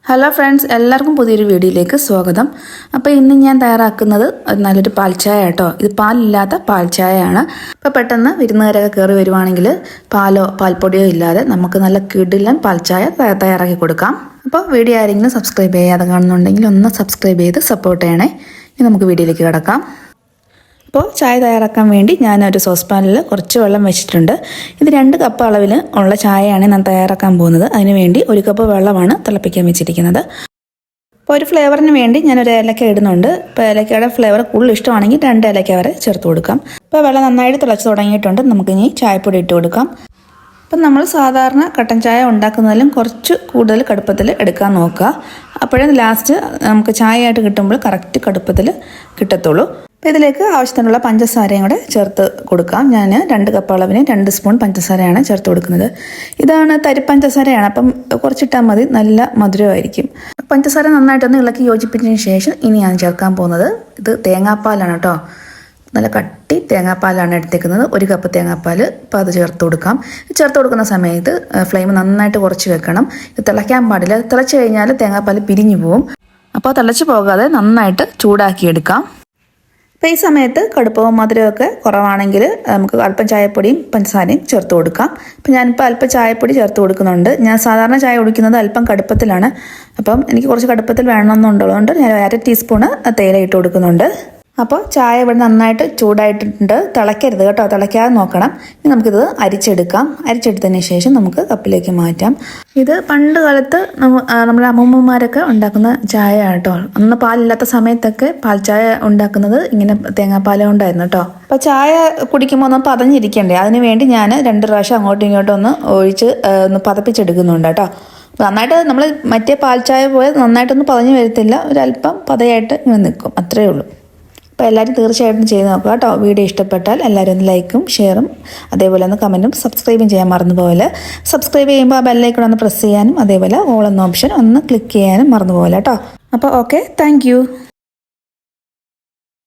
Hello friends, എല്ലാവർക്കും പുതിയൊരു വീഡിയോയിലേക്ക് സ്വാഗതം. അപ്പോൾ ഇന്ന് ഞാൻ തയ്യാറാക്കുന്നത് നല്ലൊരു പാൽച്ചായ കേട്ടോ. ഇത് പാലില്ലാത്ത പാൽച്ചായയാണ്. അപ്പോൾ പെട്ടെന്ന് വിരുന്നുകാരൊക്കെ കയറി വരുവാണെങ്കിൽ പാലോ പാൽപ്പൊടിയോ ഇല്ലാതെ നമുക്ക് നല്ല കിടിലൻ പാൽച്ചായ തയ്യാറാക്കി കൊടുക്കാം. അപ്പോൾ വീഡിയോ ആരെങ്കിലും സബ്സ്ക്രൈബ് ചെയ്യാതെ കാണുന്നുണ്ടെങ്കിൽ ഒന്ന് സബ്സ്ക്രൈബ് ചെയ്ത് സപ്പോർട്ട് ചെയ്യണേ. ഇനി നമുക്ക് വീഡിയോയിലേക്ക് കിടക്കാം. അപ്പോൾ ചായ തയ്യാറാക്കാൻ വേണ്ടി ഞാനൊരു സോസ് പാനിൽ കുറച്ച് വെള്ളം വെച്ചിട്ടുണ്ട്. ഇത് 2 കപ്പ് അളവിൽ ഉള്ള ചായയാണ് ഞാൻ തയ്യാറാക്കാൻ പോകുന്നത്. അതിനുവേണ്ടി 1 കപ്പ് വെള്ളമാണ് തിളപ്പിക്കാൻ വെച്ചിരിക്കുന്നത്. അപ്പോൾ ഒരു ഫ്ലേവറിന് വേണ്ടി ഞാനൊരു ഏലക്ക ഇടുന്നുണ്ട്. ഇപ്പോൾ ഏലക്കയുടെ ഫ്ലേവർ കൂടുതൽ ഇഷ്ടമാണെങ്കിൽ 2 ഏലക്ക വരെ ചേർത്ത് കൊടുക്കാം. അപ്പോൾ വെള്ളം നന്നായിട്ട് തിളച്ച് തുടങ്ങിയിട്ടുണ്ട്. നമുക്കിനി ചായപ്പൊടി ഇട്ട് കൊടുക്കാം. അപ്പം നമ്മൾ സാധാരണ കട്ടൻ ചായ ഉണ്ടാക്കുന്നതിലും കുറച്ച് കൂടുതൽ കടുപ്പത്തിൽ എടുക്കാൻ നോക്കുക. അപ്പോഴേ ലാസ്റ്റ് നമുക്ക് ചായയായിട്ട് കിട്ടുമ്പോൾ കറക്റ്റ് കടുപ്പത്തിൽ കിട്ടത്തുള്ളൂ. അപ്പോൾ ഇതിലേക്ക് ആവശ്യത്തിനുള്ള പഞ്ചസാരയും കൂടെ ചേർത്ത് കൊടുക്കാം. ഞാൻ 2 കപ്പ് അളവിന് 2 സ്പൂൺ പഞ്ചസാരയാണ് ചേർത്ത് കൊടുക്കുന്നത്. ഇതാണ് തരിപ്പഞ്ചസാരയാണ്, അപ്പം കുറച്ചിട്ടാൽ മതി, നല്ല മധുരമായിരിക്കും. പഞ്ചസാര നന്നായിട്ടൊന്ന് ഇളക്കി യോജിപ്പിച്ചതിന് ശേഷം ഇനി ഞാൻ ചേർക്കാൻ പോകുന്നത് ഇത് തേങ്ങാപ്പാലാണ് കേട്ടോ. നല്ല കട്ടി തേങ്ങാപ്പാലാണ് എടുത്തേക്കുന്നത്. 1 കപ്പ് തേങ്ങാപ്പാൽ. അപ്പോൾ അത് ചേർത്ത് കൊടുക്കാം. ചേർത്ത് കൊടുക്കുന്ന സമയത്ത് ഫ്ലെയിം നന്നായിട്ട് കുറച്ച് വെക്കണം. ഇത് തിളയ്ക്കാൻ പാടില്ല. തിളച്ച് കഴിഞ്ഞാൽ തേങ്ങാപ്പാൽ പിരിഞ്ഞു പോവും. അപ്പോൾ തിളച്ച് പോകാതെ നന്നായിട്ട് ചൂടാക്കിയെടുക്കാം. അപ്പോൾ ഈ സമയത്ത് കടുപ്പവും മധുരമൊക്കെ കുറവാണെങ്കിൽ നമുക്ക് അല്പം ചായപ്പൊടിയും പഞ്ചസാരയും ചേർത്ത് കൊടുക്കാം. അപ്പോൾ ഞാനിപ്പോൾ അല്പം ചായപ്പൊടി ചേർത്ത് കൊടുക്കുന്നുണ്ട്. ഞാൻ സാധാരണ ചായ കുടിക്കുന്നത് അല്പം കടുപ്പത്തിലാണ്. അപ്പം എനിക്ക് കുറച്ച് കടുപ്പത്തിൽ വേണമെന്നുള്ളതുകൊണ്ട് ഞാൻ 1/2 ടീസ്പൂണ് തേയില ഇട്ട് കൊടുക്കുന്നുണ്ട്. അപ്പോൾ ചായ ഇവിടെ നന്നായിട്ട് ചൂടായിട്ടുണ്ട്. തിളയ്ക്കരുത് കേട്ടോ, തിളയ്ക്കാതെ നോക്കണം. ഇനി നമുക്കിത് അരിച്ചെടുക്കാം. അരിച്ചെടുത്തതിന് ശേഷം നമുക്ക് കപ്പിലേക്ക് മാറ്റാം. ഇത് പണ്ട് കാലത്ത് നമ്മുടെ അമ്മൂമ്മമാരൊക്കെ ഉണ്ടാക്കുന്ന ചായ കേട്ടോ. അന്ന് പാലില്ലാത്ത സമയത്തൊക്കെ പാൽ ചായ ഉണ്ടാക്കുന്നത് ഇങ്ങനെ തേങ്ങാപ്പാല കൊണ്ടായിരുന്നു കേട്ടോ. അപ്പോൾ ചായ കുടിക്കുമ്പോൾ ഒന്ന് പതഞ്ഞിരിക്കണ്ടേ, അതിന് വേണ്ടി ഞാൻ 2 പ്രാവശ്യം അങ്ങോട്ടും ഇങ്ങോട്ടും ഒന്ന് ഒഴിച്ച് ഒന്ന് പതപ്പിച്ചെടുക്കുന്നുണ്ട് കേട്ടോ. നന്നായിട്ട് നമ്മൾ മറ്റേ പാൽ ചായ പോലെ നന്നായിട്ടൊന്നും പതഞ്ഞ് വരത്തില്ല, ഒരല്പം പതയായിട്ട് ഇങ്ങനെ നിൽക്കും, അത്രയേ ഉള്ളൂ. അപ്പോൾ എല്ലാവരും തീർച്ചയായിട്ടും ചെയ്ത് നോക്കുക കേട്ടോ. വീഡിയോ ഇഷ്ടപ്പെട്ടാൽ എല്ലാവരും ഒന്ന് ലൈക്കും ഷെയറും അതേപോലെ ഒന്ന് കമൻറ്റും സബ്സ്ക്രൈബും ചെയ്യാൻ മറന്നുപോലെ. സബ്സ്ക്രൈബ് ചെയ്യുമ്പോൾ ആ ബെല്ലൈക്കൺ ഒന്ന് പ്രസ് ചെയ്യാനും അതേപോലെ ഓൾ എന്ന ഓപ്ഷൻ ഒന്ന് ക്ലിക്ക് ചെയ്യാനും മറന്നുപോലെ കേട്ടോ. അപ്പോൾ ഓക്കെ, താങ്ക്